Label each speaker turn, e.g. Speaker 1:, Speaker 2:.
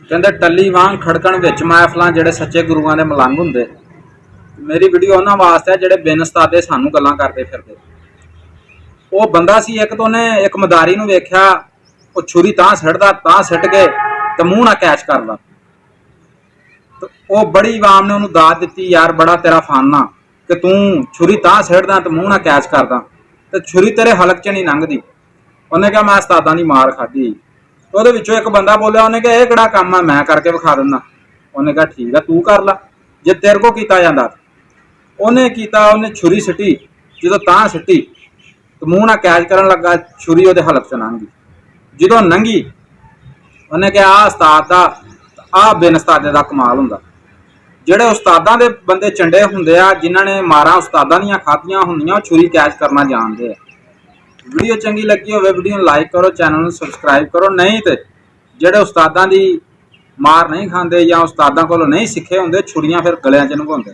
Speaker 1: कहते टली वांग खड़कन विच महफिलां जिहड़े सच्चे गुरुआं दे मलंग हुंदे। मेरी वीडियो उन्हां वास्ते जिहड़े बिन उस्तादे सानू गल्लां करदे फिरदे। वो बंदा सी एक तो उन्हें एक मदारी नूं वेख्या, वो छुरी तां सिटदा तां सिट के ते मूँह ना कैच करदा। तो वो बड़ी आवाम ने उन्होंने दाद दी, यार बड़ा तेरा फाना कि तू छुरी तां सिटदा ते मूँह ना कैच करदा ते छुरी तेरे हलक च नहीं लंघदी। उन्हें कहा मैं उस्तादां दी मार खाधी। ਉਹਦੇ ਵਿੱਚੋਂ ਇੱਕ ਬੰਦਾ ਬੋਲਿਆ, ਉਹਨੇ ਕਿਹਾ ਇਹ ਕਿਹੜਾ ਕੰਮ ਆ, ਮੈਂ ਕਰਕੇ ਵਿਖਾ ਦਿੰਦਾ। ਉਹਨੇ ਕਿਹਾ ਠੀਕ ਆ ਤੂੰ ਕਰ ਲਾ ਜੇ ਤੇਰੇ ਕੋ ਕੀਤਾ ਜਾਂਦਾ। ਉਹਨੇ ਕੀਤਾ, ਉਹਨੇ ਛੁਰੀ ਸਿੱਟੀ, ਜਦੋਂ ਤਾਂ ਸਿੱਟੀ ਤੇ ਮੂੰਹ ਨਾਲ ਕੈਚ ਕਰਨ ਲੱਗਾ, ਛੁਰੀ ਉਹਦੇ ਹਲਕ 'ਚ ਲੰਘ ਗਈ। ਜਦੋਂ ਲੰਘੀ ਉਹਨੇ ਕਿਹਾ ਆਹ ਉਸਤਾਦ ਦਾ, ਆਹ ਬਿਨ ਉਸਤਾਦੇ ਦਾ ਕਮਾਲ ਹੁੰਦਾ। ਜਿਹੜੇ ਉਸਤਾਦਾਂ ਦੇ ਬੰਦੇ ਚੰਡੇ ਹੁੰਦੇ ਆ, ਜਿਨ੍ਹਾਂ ਨੇ ਮਾਰਾਂ ਉਸਤਾਦਾਂ ਦੀਆਂ ਖਾਧੀਆਂ ਹੁੰਦੀਆਂ, ਉਹ ਛੁਰੀ ਕੈਚ ਕਰਨਾ ਜਾਣਦੇ ਆ। वीडियो चंगी लगी हो वीडियो लाइक करो, चैनल में सबसक्राइब करो। नहीं तो जेडे उस्तादां दी मार नहीं खाते या उस्तादां कोलों नहीं सीखे होंदे, छुरियां फिर गलियां च लंघाउंदे।